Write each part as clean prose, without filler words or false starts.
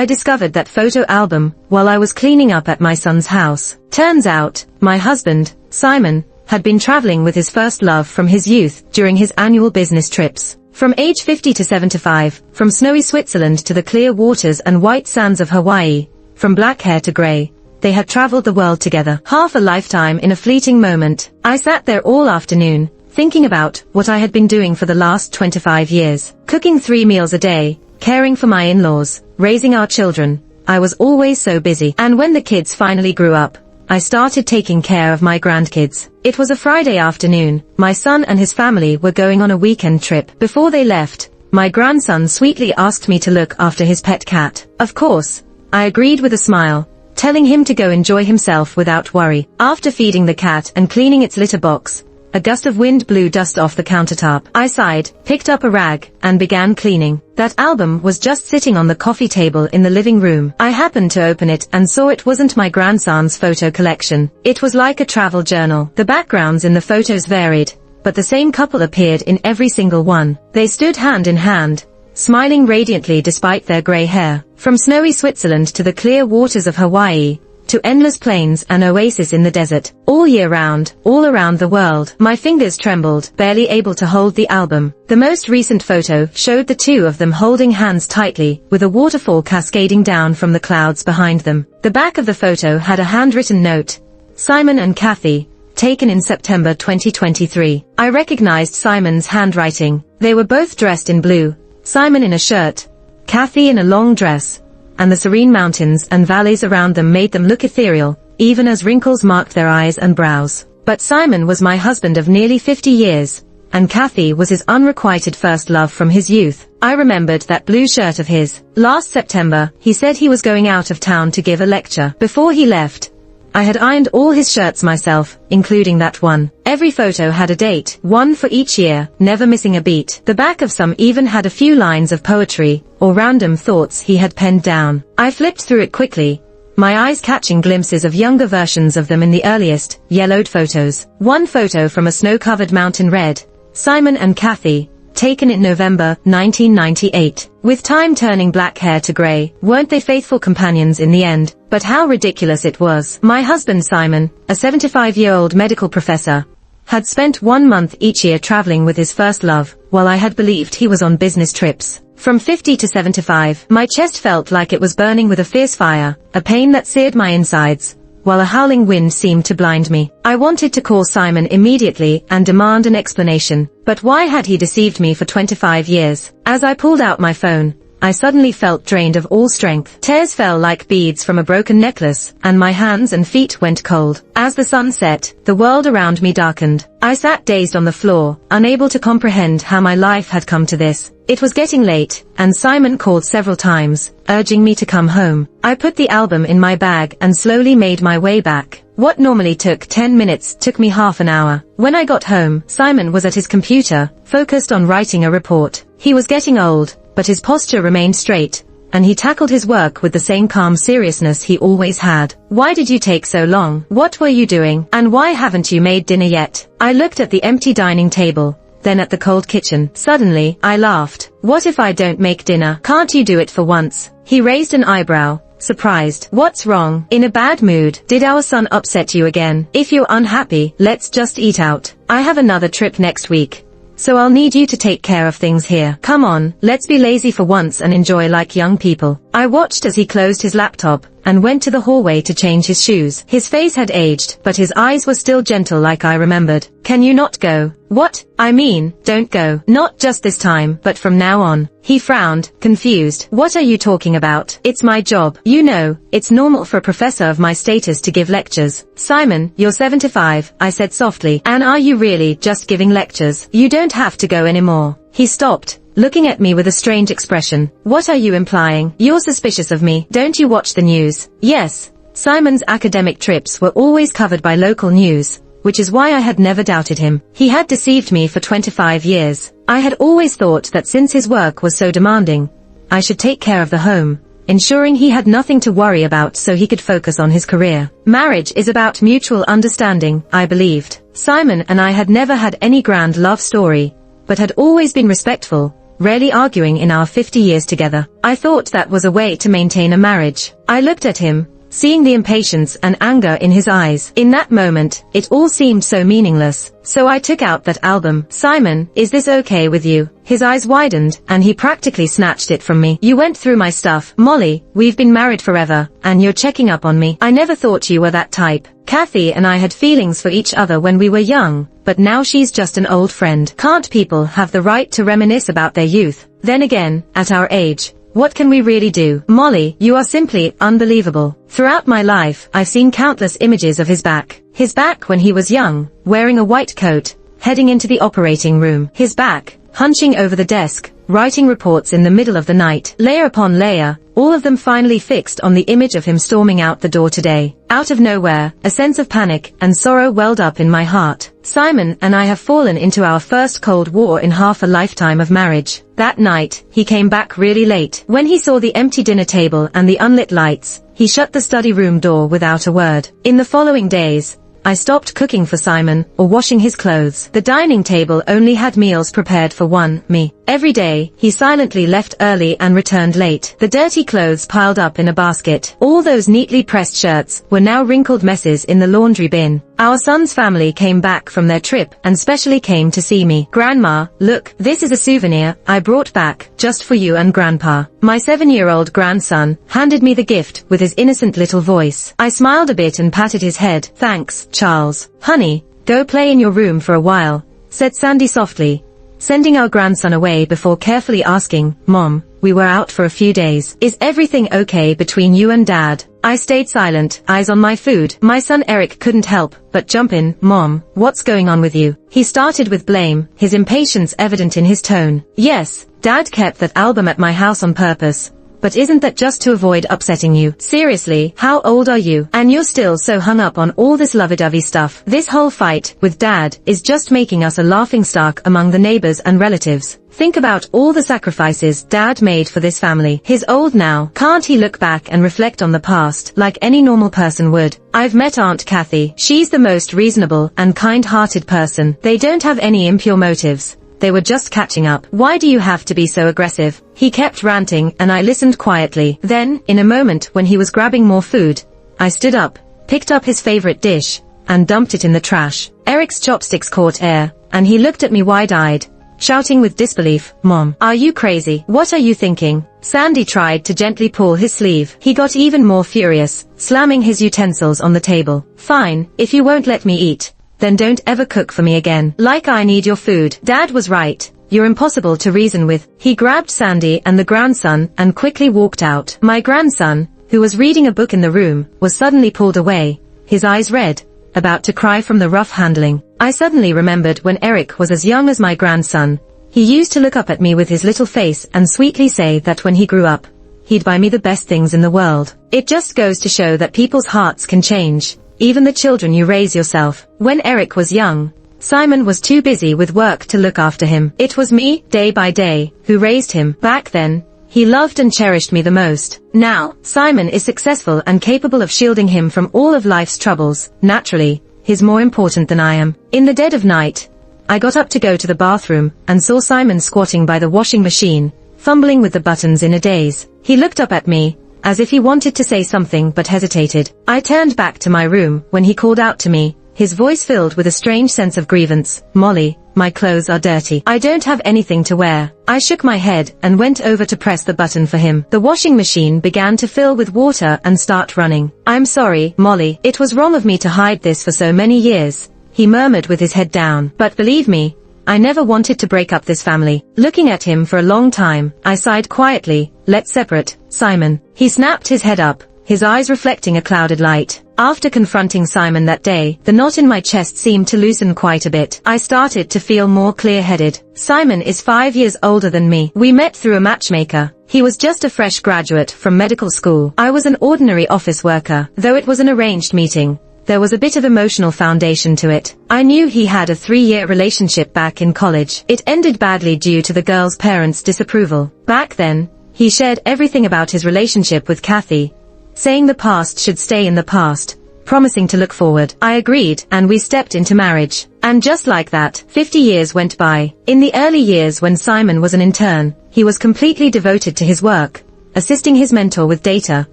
I discovered that photo album while I was cleaning up at my son's house. Turns out, my husband, Simon, had been traveling with his first love from his youth during his annual business trips. From age 50 to 75, from snowy Switzerland to the clear waters and white sands of Hawaii, from black hair to grey, they had traveled the world together. Half a lifetime in a fleeting moment. I sat there all afternoon, thinking about what I had been doing for the last 25 years. Cooking 3 meals a day, caring for my in-laws, raising our children. I was always so busy. And when the kids finally grew up, I started taking care of my grandkids. It was a Friday afternoon. My son and his family were going on a weekend trip. Before they left, my grandson sweetly asked me to look after his pet cat. Of course, I agreed with a smile, telling him to go enjoy himself without worry. After feeding the cat and cleaning its litter box, a gust of wind blew dust off the countertop. I sighed, picked up a rag, and began cleaning. That album was just sitting on the coffee table in the living room. I happened to open it and saw it wasn't my grandson's photo collection. It was like a travel journal. The backgrounds in the photos varied, but the same couple appeared in every single one. They stood hand in hand, smiling radiantly despite their grey hair. From snowy Switzerland to the clear waters of Hawaii, to endless plains and oases in the desert, all year round, all around the world. My fingers trembled, barely able to hold the album. The most recent photo showed the two of them holding hands tightly, with a waterfall cascading down from the clouds behind them. The back of the photo had a handwritten note, Simon and Cathy, taken in September 2023. I recognized Simon's handwriting. They were both dressed in blue, Simon in a shirt, Cathy in a long dress, and the serene mountains and valleys around them made them look ethereal, even as wrinkles marked their eyes and brows. But Simon was my husband of nearly 50 years, and Cathy was his unrequited first love from his youth. I remembered that blue shirt of his. Last September, he said he was going out of town to give a lecture. Before he left, I had ironed all his shirts myself, including that one. Every photo had a date, one for each year, never missing a beat. The back of some even had a few lines of poetry, or random thoughts he had penned down. I flipped through it quickly, my eyes catching glimpses of younger versions of them in the earliest, yellowed photos. One photo from a snow-covered mountain read, Simon and Cathy, taken in November 1998. With time turning black hair to grey, weren't they faithful companions in the end? But how ridiculous it was. My husband Simon, a 75-year-old medical professor, had spent 1 month each year traveling with his first love, while I had believed he was on business trips. From 50 to 75, my chest felt like it was burning with a fierce fire, a pain that seared my insides, while a howling wind seemed to blind me. I wanted to call Simon immediately and demand an explanation, but why had he deceived me for 25 years? As I pulled out my phone, I suddenly felt drained of all strength. Tears fell like beads from a broken necklace, and my hands and feet went cold. As the sun set, the world around me darkened. I sat dazed on the floor, unable to comprehend how my life had come to this. It was getting late, and Simon called several times, urging me to come home. I put the album in my bag and slowly made my way back. What normally took 10 minutes took me half an hour. When I got home, Simon was at his computer, focused on writing a report. He was getting old, but his posture remained straight, and he tackled his work with the same calm seriousness he always had. Why did you take so long? What were you doing? And why haven't you made dinner yet? I looked at the empty dining table, then at the cold kitchen. Suddenly, I laughed. What if I don't make dinner? Can't you do it for once? He raised an eyebrow, surprised. What's wrong? In a bad mood? Did our son upset you again? If you're unhappy, let's just eat out. I have another trip next week, so I'll need you to take care of things here. Come on, let's be lazy for once and enjoy like young people. I watched as he closed his laptop and went to the hallway to change his shoes. His face had aged, but his eyes were still gentle like I remembered. Can you not go? What? I mean, don't go. Not just this time, but from now on. He frowned, confused. What are you talking about? It's my job. You know, it's normal for a professor of my status to give lectures. Simon, you're 75, I said softly. And are you really just giving lectures? You don't have to go anymore. He stopped, looking at me with a strange expression. What are you implying? You're suspicious of me. Don't you watch the news? Yes. Simon's academic trips were always covered by local news, which is why I had never doubted him. He had deceived me for 25 years. I had always thought that since his work was so demanding, I should take care of the home, ensuring he had nothing to worry about so he could focus on his career. Marriage is about mutual understanding, I believed. Simon and I had never had any grand love story, but had always been respectful, rarely arguing in our 50 years together. I thought that was a way to maintain a marriage. I looked at him, seeing the impatience and anger in his eyes. In that moment, it all seemed so meaningless. So I took out that album. "Simon, is this okay with you?" His eyes widened, and he practically snatched it from me. "You went through my stuff, Molly. We've been married forever, and you're checking up on me. I never thought you were that type. Cathy and I had feelings for each other when we were young, but now she's just an old friend. Can't people have the right to reminisce about their youth? Then again, at our age, what can we really do? Molly, you are simply unbelievable. Throughout my life, I've seen countless images of his back. His back when he was young, wearing a white coat, heading into the operating room. His back, hunching over the desk, writing reports in the middle of the night. Layer upon layer, all of them finally fixed on the image of him storming out the door today. Out of nowhere, a sense of panic and sorrow welled up in my heart. Simon and I have fallen into our first Cold War in half a lifetime of marriage. That night, he came back really late. When he saw the empty dinner table and the unlit lights, he shut the study room door without a word. In the following days, I stopped cooking for Simon or washing his clothes. The dining table only had meals prepared for me. Every day, he silently left early and returned late. The dirty clothes piled up in a basket. All those neatly pressed shirts were now wrinkled messes in the laundry bin. Our son's family came back from their trip and specially came to see me. "Grandma, look, this is a souvenir I brought back just for you and Grandpa." My 7-year-old grandson handed me the gift with his innocent little voice. I smiled a bit and patted his head. "Thanks, Charles." "Honey, go play in your room for a while," said Sandy softly, sending our grandson away before carefully asking, "Mom, we were out for a few days. Is everything okay between you and Dad?" I stayed silent, eyes on my food. My son Eric couldn't help but jump in. "Mom, what's going on with you?" He started with blame, his impatience evident in his tone. "Yes, Dad kept that album at my house on purpose. But isn't that just to avoid upsetting you? Seriously, how old are you? And you're still so hung up on all this lovey-dovey stuff. This whole fight with Dad is just making us a laughingstock among the neighbors and relatives. Think about all the sacrifices Dad made for this family. He's old now. Can't he look back and reflect on the past like any normal person would? I've met Aunt Cathy. She's the most reasonable and kind-hearted person. They don't have any impure motives. They were just catching up. Why do you have to be so aggressive?" He kept ranting and I listened quietly. Then, in a moment when he was grabbing more food, I stood up, picked up his favorite dish, and dumped it in the trash. Eric's chopsticks caught air, and he looked at me wide-eyed, shouting with disbelief, "Mom, are you crazy? What are you thinking?" Sandy tried to gently pull his sleeve. He got even more furious, slamming his utensils on the table. "Fine, if you won't let me eat, then don't ever cook for me again. Like I need your food. Dad was right. You're impossible to reason with." He grabbed Sandy and the grandson and quickly walked out. My grandson, who was reading a book in the room, was suddenly pulled away, his eyes red, about to cry from the rough handling. I suddenly remembered when Eric was as young as my grandson. He used to look up at me with his little face and sweetly say that when he grew up, he'd buy me the best things in the world. It just goes to show that people's hearts can change. Even the children you raise yourself. When Eric was young, Simon was too busy with work to look after him. It was me, day by day, who raised him. Back then, he loved and cherished me the most. Now, Simon is successful and capable of shielding him from all of life's troubles. Naturally, he's more important than I am. In the dead of night, I got up to go to the bathroom and saw Simon squatting by the washing machine, fumbling with the buttons in a daze. He looked up at me, as if he wanted to say something but hesitated. I turned back to my room when he called out to me, his voice filled with a strange sense of grievance. "Molly, my clothes are dirty. I don't have anything to wear." I shook my head and went over to press the button for him. The washing machine began to fill with water and start running. "I'm sorry, Molly. It was wrong of me to hide this for so many years," he murmured with his head down. "But believe me, I never wanted to break up this family." Looking at him for a long time, I sighed quietly. "Let's separate, Simon." He snapped his head up, his eyes reflecting a clouded light. After confronting Simon that day, the knot in my chest seemed to loosen quite a bit. I started to feel more clear-headed. Simon is 5 years older than me. We met through a matchmaker. He was just a fresh graduate from medical school. I was an ordinary office worker. Though it was an arranged meeting, there was a bit of emotional foundation to it. I knew he had a 3-year relationship back in college. It ended badly due to the girl's parents' disapproval. Back then, he shared everything about his relationship with Cathy, saying the past should stay in the past, promising to look forward. I agreed, and we stepped into marriage. And just like that, 50 years went by. In the early years when Simon was an intern, he was completely devoted to his work, assisting his mentor with data,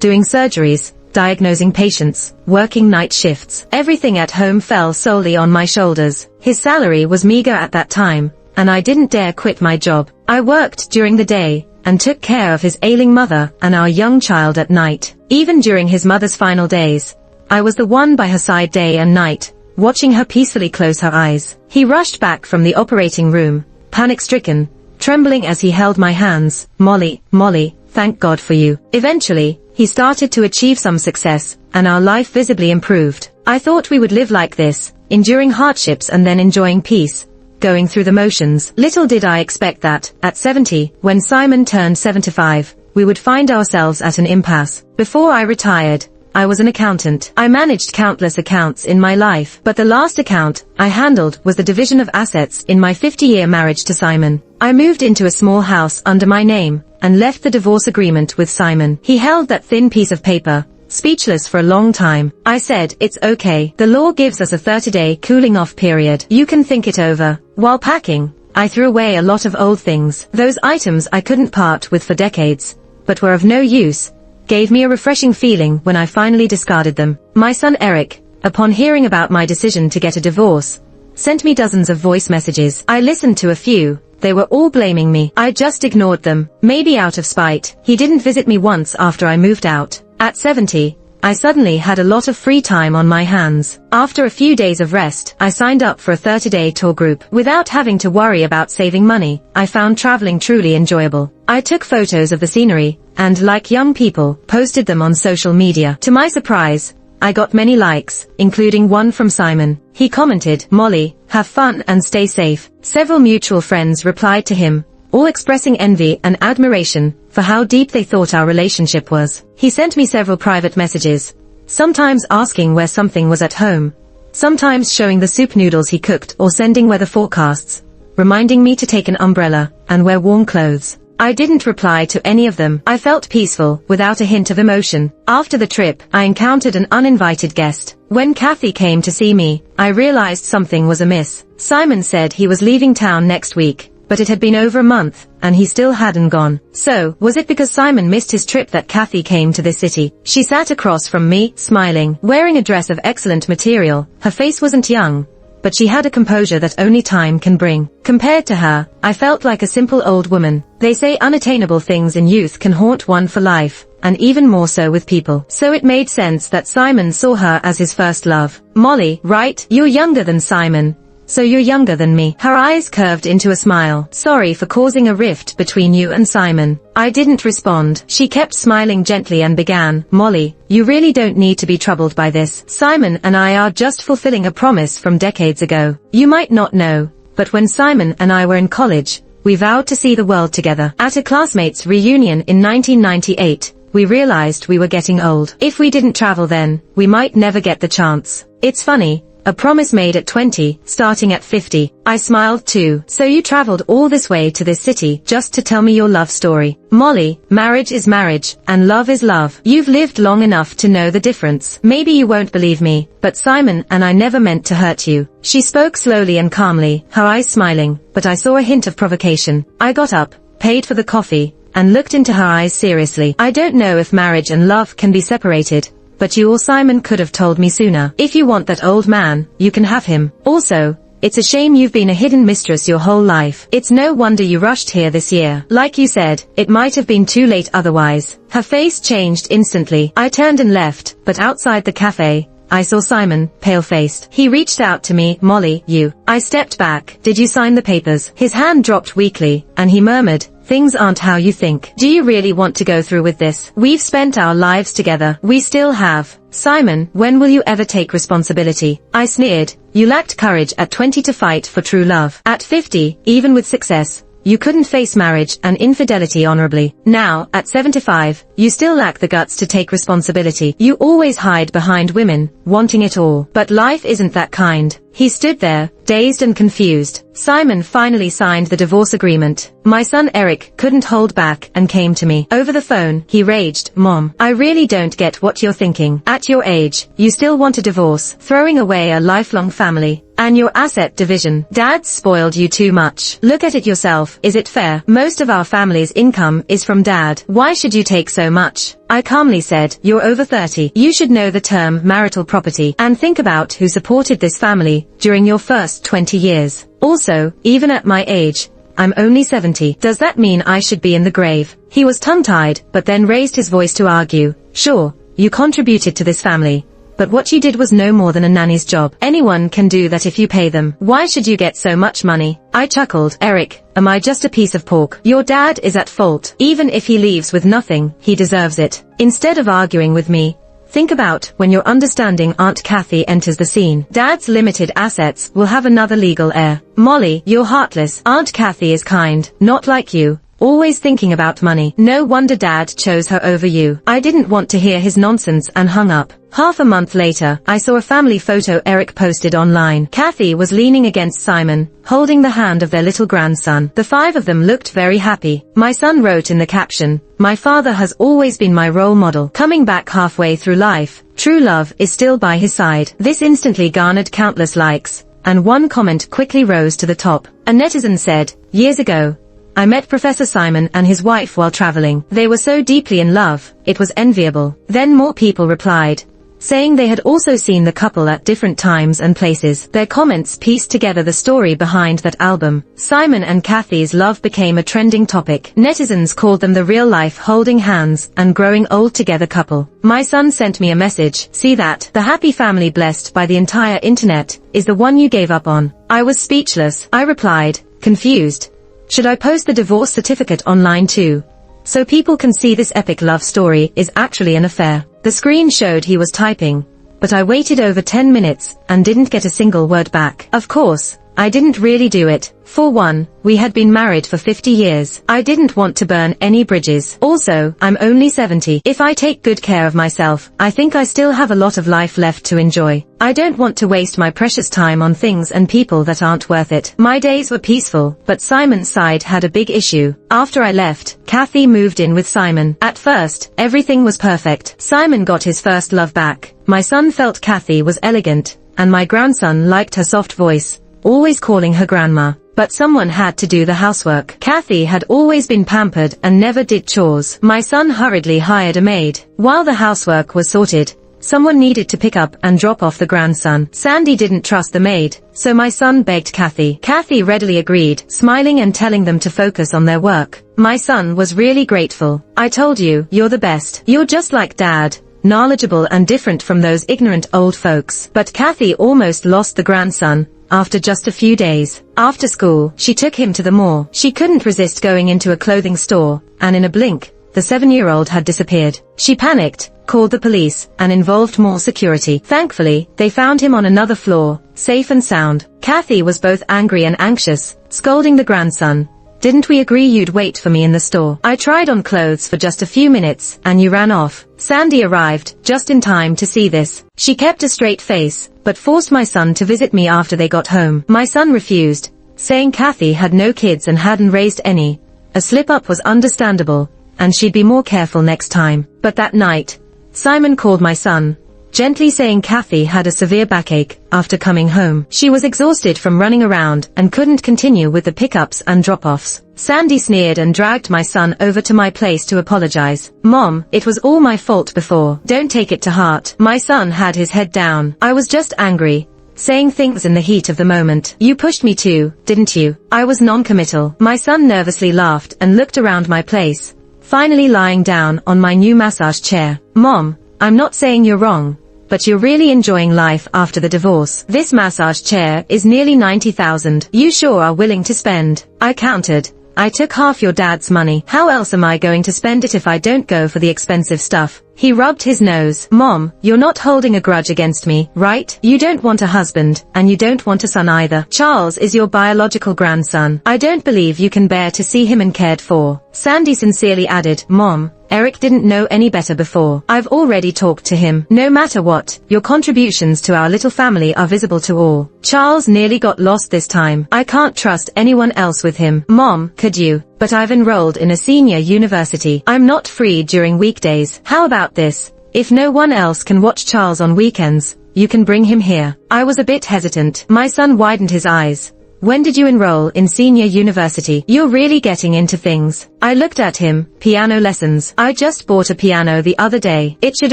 doing surgeries, diagnosing patients, working night shifts. Everything at home fell solely on my shoulders. His salary was meager at that time, and I didn't dare quit my job. I worked during the day, and took care of his ailing mother and our young child at night. Even during his mother's final days, I was the one by her side day and night, watching her peacefully close her eyes. He rushed back from the operating room, panic-stricken, trembling as he held my hands. Molly, Molly, thank God for you. Eventually, he started to achieve some success, and our life visibly improved. I thought we would live like this, enduring hardships and then enjoying peace, going through the motions. Little did I expect that, at 70, when Simon turned 75, we would find ourselves at an impasse. Before I retired, I was an accountant. I managed countless accounts in my life, but the last account I handled was the division of assets in my 50-year marriage to Simon. I moved into a small house under my name, and left the divorce agreement with Simon. He held that thin piece of paper, speechless for a long time. I said, "It's okay. The law gives us a 30-day cooling-off period. You can think it over." While packing, I threw away a lot of old things. Those items I couldn't part with for decades, but were of no use, gave me a refreshing feeling when I finally discarded them. My son Eric, upon hearing about my decision to get a divorce, sent me dozens of voice messages. I listened to a few. They were all blaming me. I just ignored them, maybe out of spite. He didn't visit me once after I moved out. At 70, I suddenly had a lot of free time on my hands. After a few days of rest, I signed up for a 30-day tour group. Without having to worry about saving money, I found traveling truly enjoyable. I took photos of the scenery, and like young people, posted them on social media. To my surprise, I got many likes, including one from Simon. He commented, "Molly, have fun and stay safe." Several mutual friends replied to him, all expressing envy and admiration for how deep they thought our relationship was. He sent me several private messages, sometimes asking where something was at home, sometimes showing the soup noodles he cooked or sending weather forecasts, reminding me to take an umbrella and wear warm clothes. I didn't reply to any of them. I felt peaceful, without a hint of emotion. After the trip, I encountered an uninvited guest. When Cathy came to see me, I realized something was amiss. Simon said he was leaving town next week, but it had been over a month, and he still hadn't gone. So, was it because Simon missed his trip that Cathy came to this city? She sat across from me, smiling, wearing a dress of excellent material. Her face wasn't young, but she had a composure that only time can bring. Compared to her, I felt like a simple old woman. They say unattainable things in youth can haunt one for life, and even more so with people. So it made sense that Simon saw her as his first love. "Molly, right? You're younger than Simon. So you're younger than me." Her eyes curved into a smile. "Sorry for causing a rift between you and Simon." I didn't respond. She kept smiling gently and began, "Molly, you really don't need to be troubled by this. Simon and I are just fulfilling a promise from decades ago. You might not know, but when Simon and I were in college, we vowed to see the world together. At a classmates' reunion in 1998, we realized we were getting old. If we didn't travel then, we might never get the chance. It's funny. A promise made at 20, starting at 50. I smiled too. "So you traveled all this way to this city just to tell me your love story." "Molly, marriage is marriage, and love is love. You've lived long enough to know the difference. Maybe you won't believe me, but Simon and I never meant to hurt you." She spoke slowly and calmly, her eyes smiling, but I saw a hint of provocation. I got up, paid for the coffee, and looked into her eyes seriously. "I don't know if marriage and love can be separated, but you or Simon could have told me sooner. If you want that old man, you can have him. Also, it's a shame you've been a hidden mistress your whole life. It's no wonder you rushed here this year. Like you said, it might have been too late otherwise." Her face changed instantly. I turned and left, but outside the cafe, I saw Simon, pale-faced. He reached out to me. "Molly, you." I stepped back. "Did you sign the papers?" His hand dropped weakly, and he murmured, "Things aren't how you think. Do you really want to go through with this? We've spent our lives together. We still have. Simon, when will you ever take responsibility?" I sneered. "You lacked courage at 20 to fight for true love. At 50, even with success, you couldn't face marriage and infidelity honorably. Now, at 75, you still lack the guts to take responsibility. You always hide behind women, wanting it all. But life isn't that kind." He stood there, dazed and confused. Simon finally signed the divorce agreement. My son Eric couldn't hold back and came to me. Over the phone, he raged, "Mom, I really don't get what you're thinking. At your age, you still want a divorce, throwing away a lifelong family and your asset division. Dad's spoiled you too much. Look at it yourself. Is it fair? Most of our family's income is from Dad. Why should you take so much?" I calmly said, "You're over 30. You should know the term marital property and think about who supported this family during your first 20 years. Also, even at my age, I'm only 70. Does that mean I should be in the grave?" He was tongue-tied, but then raised his voice to argue. "Sure, you contributed to this family, but what you did was no more than a nanny's job. Anyone can do that if you pay them. Why should you get so much money?" I chuckled. "Eric, am I just a piece of pork? Your dad is at fault. Even if he leaves with nothing, he deserves it." Instead of arguing with me, think about when your understanding Aunt Cathy enters the scene. Dad's limited assets will have another legal heir. "Molly, you're heartless. Aunt Cathy is kind, not like you. Always thinking about money. No wonder Dad chose her over you." I didn't want to hear his nonsense and hung up. Half a month later, I saw a family photo Eric posted online. Cathy was leaning against Simon, holding the hand of their little grandson. The five of them looked very happy. My son wrote in the caption, "My father has always been my role model. Coming back halfway through life, true love is still by his side." This instantly garnered countless likes, and one comment quickly rose to the top. A netizen said, "Years ago, I met Professor Simon and his wife while traveling. They were so deeply in love, it was enviable." Then more people replied, saying they had also seen the couple at different times and places. Their comments pieced together the story behind that album. Simon and Cathy's love became a trending topic. Netizens called them the real-life holding hands and growing old together couple. My son sent me a message, "See that? The happy family blessed by the entire internet is the one you gave up on." I was speechless. I replied, confused, "Should I post the divorce certificate online too, so people can see this epic love story is actually an affair?" The screen showed he was typing, but I waited over 10 minutes and didn't get a single word back. Of course, I didn't really do it. For one, we had been married for 50 years. I didn't want to burn any bridges. Also, I'm only 70. If I take good care of myself, I think I still have a lot of life left to enjoy. I don't want to waste my precious time on things and people that aren't worth it. My days were peaceful, but Simon's side had a big issue. After I left, Cathy moved in with Simon. At first, everything was perfect. Simon got his first love back. My son felt Cathy was elegant, and my grandson liked her soft voice, always calling her grandma. But someone had to do the housework. Cathy had always been pampered and never did chores. My son hurriedly hired a maid. While the housework was sorted, someone needed to pick up and drop off the grandson. Sandy didn't trust the maid, so my son begged Cathy. Cathy readily agreed, smiling and telling them to focus on their work. My son was really grateful. "I told you, you're the best. You're just like Dad, knowledgeable and different from those ignorant old folks." But Cathy almost lost the grandson after just a few days. After school, she took him to the mall. She couldn't resist going into a clothing store, and in a blink, the 7-year-old had disappeared. She panicked, called the police, and involved more security. Thankfully, they found him on another floor, safe and sound. Cathy was both angry and anxious, scolding the grandson. "Didn't we agree you'd wait for me in the store? I tried on clothes for just a few minutes, and you ran off." Sandy arrived, just in time to see this. She kept a straight face, but forced my son to visit me after they got home. My son refused, saying Cathy had no kids and hadn't raised any. A slip-up was understandable, and she'd be more careful next time. But that night, Simon called my son, gently saying Cathy had a severe backache after coming home. She was exhausted from running around and couldn't continue with the pickups and drop-offs. Sandy sneered and dragged my son over to my place to apologize. "Mom, it was all my fault before. Don't take it to heart." My son had his head down. "I was just angry, saying things in the heat of the moment. You pushed me too, didn't you?" I was non-committal. My son nervously laughed and looked around my place, finally lying down on my new massage chair. "Mom, I'm not saying you're wrong, but you're really enjoying life after the divorce. This massage chair is nearly 90,000. You sure are willing to spend." I countered. "I took half your dad's money. How else am I going to spend it if I don't go for the expensive stuff?" He rubbed his nose. Mom, you're not holding a grudge against me, right? You don't want a husband, and you don't want a son either. Charles is your biological grandson. I don't believe you can bear to see him uncared for. Sandy sincerely added, Mom, Eric didn't know any better before. I've already talked to him. No matter what, your contributions to our little family are visible to all. Charles nearly got lost this time. I can't trust anyone else with him. Mom, could you? But I've enrolled in a senior university. I'm not free during weekdays. How about this? If no one else can watch Charles on weekends, you can bring him here. I was a bit hesitant. My son widened his eyes. When did you enroll in senior university? You're really getting into things. I looked at him. Piano lessons. I just bought a piano the other day. It should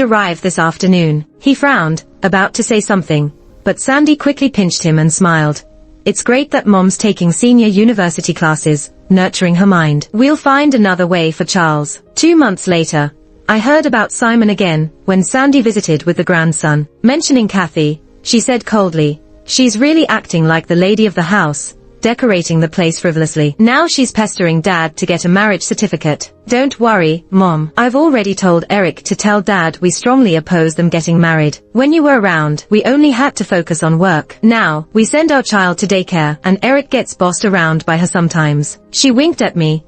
arrive this afternoon. He frowned, about to say something, but Sandy quickly pinched him and smiled. It's great that Mom's taking senior university classes, nurturing her mind. We'll find another way for Charles. 2 months later, I heard about Simon again, when Sandy visited with the grandson. Mentioning Cathy, she said coldly, she's really acting like the lady of the house, decorating the place frivolously. Now she's pestering Dad to get a marriage certificate. Don't worry, Mom. I've already told Eric to tell Dad we strongly oppose them getting married. When you were around, we only had to focus on work. Now, we send our child to daycare, and Eric gets bossed around by her sometimes. She winked at me.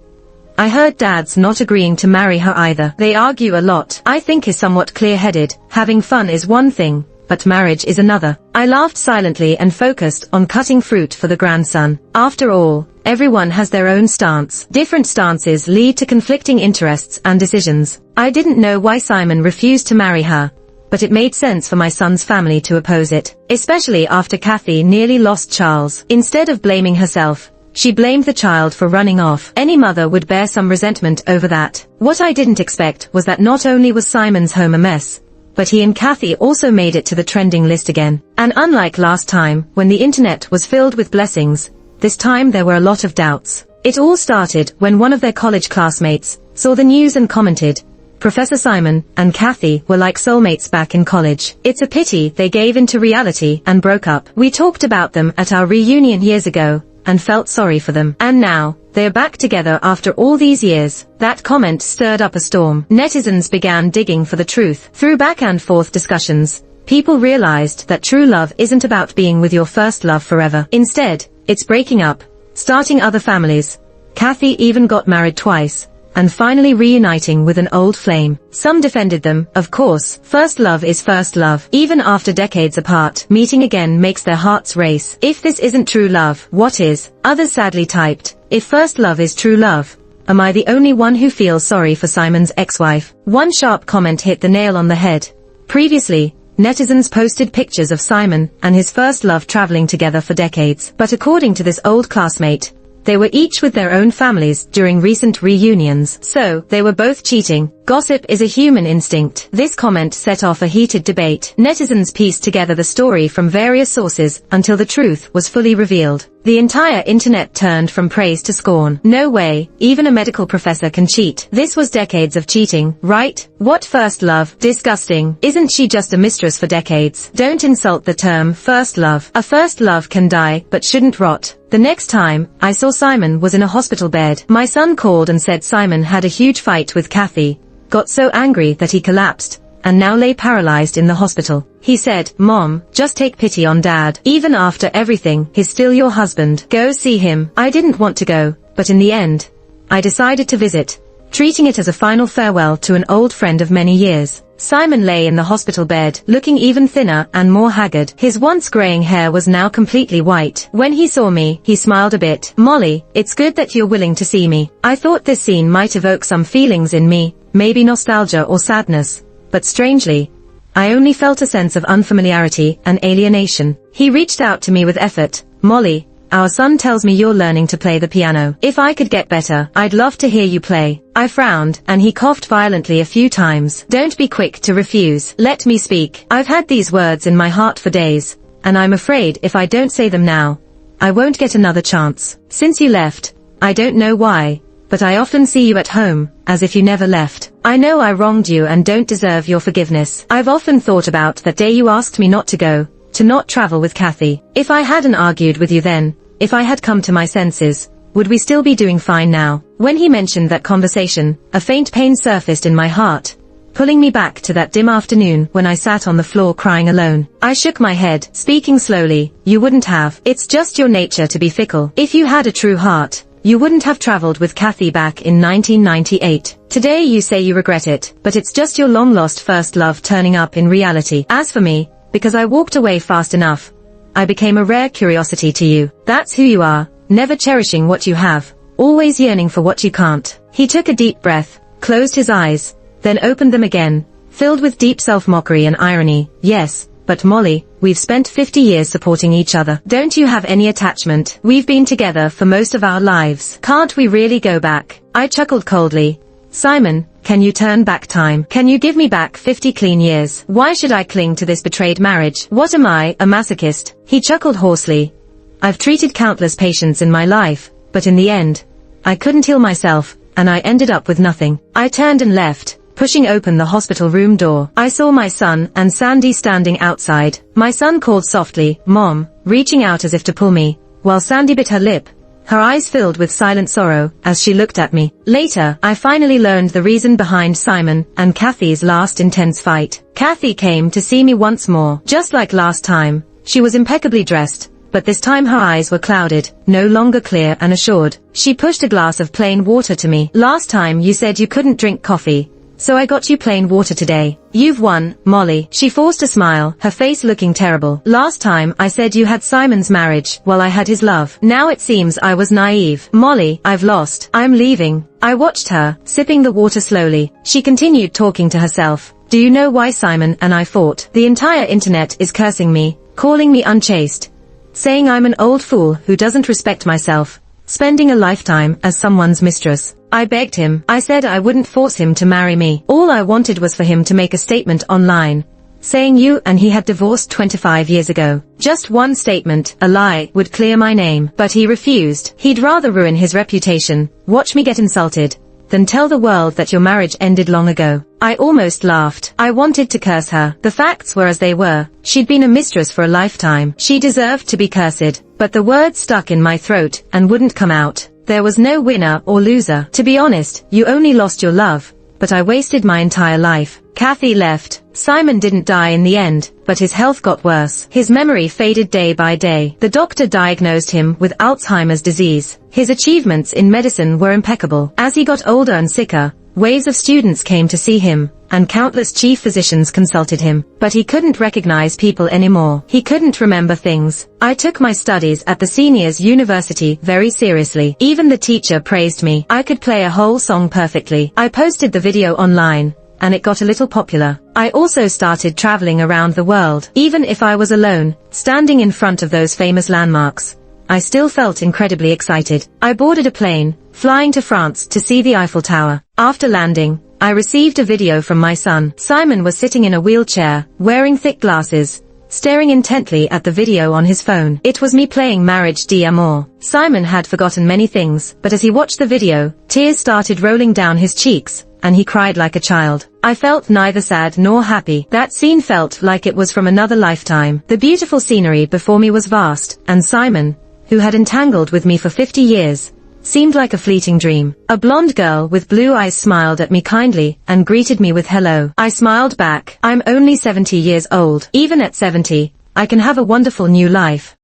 I heard Dad's not agreeing to marry her either. They argue a lot. I think he's somewhat clear-headed. Having fun is one thing, but marriage is another. I laughed silently and focused on cutting fruit for the grandson. After all, everyone has their own stance. Different stances lead to conflicting interests and decisions. I didn't know why Simon refused to marry her, but it made sense for my son's family to oppose it, especially after Cathy nearly lost Charles. Instead of blaming herself, she blamed the child for running off. Any mother would bear some resentment over that. What I didn't expect was that not only was Simon's home a mess, but he and Cathy also made it to the trending list again. And unlike last time, when the internet was filled with blessings, this time there were a lot of doubts. It all started when one of their college classmates saw the news and commented, Professor Simon and Cathy were like soulmates back in college. It's a pity they gave into reality and broke up. We talked about them at our reunion years ago, and felt sorry for them. And now, they're back together after all these years. That comment stirred up a storm. Netizens began digging for the truth. Through back and forth discussions, people realized that true love isn't about being with your first love forever. Instead, it's breaking up, starting other families. Cathy even got married twice, and finally reuniting with an old flame. Some defended them, of course. First love is first love. Even after decades apart, meeting again makes their hearts race. If this isn't true love, what is? Others sadly typed, if first love is true love, am I the only one who feels sorry for Simon's ex-wife? One sharp comment hit the nail on the head. Previously, netizens posted pictures of Simon and his first love traveling together for decades. But according to this old classmate, they were each with their own families during recent reunions, so they were both cheating. Gossip is a human instinct. This comment set off a heated debate. Netizens pieced together the story from various sources until the truth was fully revealed. The entire internet turned from praise to scorn. No way, even a medical professor can cheat. This was decades of cheating, right? What first love? Disgusting. Isn't she just a mistress for decades? Don't insult the term first love. A first love can die, but shouldn't rot. The next time I saw Simon was in a hospital bed. My son called and said Simon had a huge fight with Cathy, got so angry that he collapsed, and now lay paralyzed in the hospital. He said, Mom, just take pity on Dad. Even after everything, he's still your husband. Go see him. I didn't want to go, but in the end, I decided to visit, treating it as a final farewell to an old friend of many years. Simon lay in the hospital bed, looking even thinner and more haggard. His once graying hair was now completely white. When he saw me, he smiled a bit. Molly, it's good that you're willing to see me. I thought this scene might evoke some feelings in me, maybe nostalgia or sadness, but strangely, I only felt a sense of unfamiliarity and alienation. He reached out to me with effort. Molly, our son tells me you're learning to play the piano. If I could get better, I'd love to hear you play. I frowned, and he coughed violently a few times. Don't be quick to refuse. Let me speak. I've had these words in my heart for days, and I'm afraid if I don't say them now, I won't get another chance. Since you left, I don't know why, but I often see you at home, as if you never left. I know I wronged you and don't deserve your forgiveness. I've often thought about that day you asked me not to go, to not travel with Cathy. If I hadn't argued with you then, if I had come to my senses, would we still be doing fine now? When he mentioned that conversation, a faint pain surfaced in my heart. pulling me back to that dim afternoon when I sat on the floor crying alone. I shook my head, speaking slowly. You wouldn't have. It's just your nature to be fickle. If you had a true heart, you wouldn't have traveled with Cathy back in 1998. Today you say you regret it, but it's just your long-lost first love turning up in reality. As for me, because I walked away fast enough, I became a rare curiosity to you. That's who you are, never cherishing what you have, always yearning for what you can't. He took a deep breath, closed his eyes, then opened them again, filled with deep self-mockery and irony. Yes, but Molly, we've spent 50 years supporting each other. Don't you have any attachment? We've been together for most of our lives. Can't we really go back? I chuckled coldly. Simon, can you turn back time? Can you give me back 50 clean years? Why should I cling to this betrayed marriage? What am I, a masochist? He chuckled hoarsely. I've treated countless patients in my life, but in the end, I couldn't heal myself, and I ended up with nothing. I turned and left, pushing open the hospital room door. I saw my son and Sandy standing outside. My son called softly, Mom, reaching out as if to pull me, while Sandy bit her lip, her eyes filled with silent sorrow as she looked at me. Later, I finally learned the reason behind Simon and Cathy's last intense fight. Cathy came to see me once more. Just like last time, she was impeccably dressed, but this time her eyes were clouded, no longer clear and assured. She pushed a glass of plain water to me. Last time you said you couldn't drink coffee, so I got you plain water today. You've won, Molly. She forced a smile, her face looking terrible. Last time I said you had Simon's marriage, while I had his love. Now it seems I was naive. Molly, I've lost. I'm leaving. I watched her, sipping the water slowly. She continued talking to herself. Do you know why Simon and I fought? The entire internet is cursing me, calling me unchaste, saying I'm an old fool who doesn't respect myself, spending a lifetime as someone's mistress. I begged him. I said I wouldn't force him to marry me. All I wanted was for him to make a statement online, saying you and he had divorced 25 years ago. Just one statement, a lie, would clear my name. But he refused. He'd rather ruin his reputation, watch me get insulted, than tell the world that your marriage ended long ago. I almost laughed. I wanted to curse her. The facts were as they were. She'd been a mistress for a lifetime. She deserved to be cursed. But the words stuck in my throat and wouldn't come out. There was no winner or loser. To be honest, you only lost your love, but I wasted my entire life. Cathy left. Simon didn't die in the end, but his health got worse. His memory faded day by day. The doctor diagnosed him with Alzheimer's disease. His achievements in medicine were impeccable. As he got older and sicker, waves of students came to see him, and countless chief physicians consulted him. But he couldn't recognize people anymore. He couldn't remember things. I took my studies at the seniors university very seriously. Even the teacher praised me. I could play a whole song perfectly. I posted the video online, and it got a little popular. I also started traveling around the world. Even if I was alone, standing in front of those famous landmarks, I still felt incredibly excited. I boarded a plane, flying to France to see the Eiffel Tower. After landing, I received a video from my son. Simon was sitting in a wheelchair, wearing thick glasses, staring intently at the video on his phone. It was me playing Marriage d'Amour. Simon had forgotten many things, but as he watched the video, tears started rolling down his cheeks, and he cried like a child. I felt neither sad nor happy. That scene felt like it was from another lifetime. The beautiful scenery before me was vast, and Simon, who had entangled with me for 50 years, seemed like a fleeting dream. A blonde girl with blue eyes smiled at me kindly and greeted me with hello. I smiled back. I'm only 70 years old. Even at 70, I can have a wonderful new life.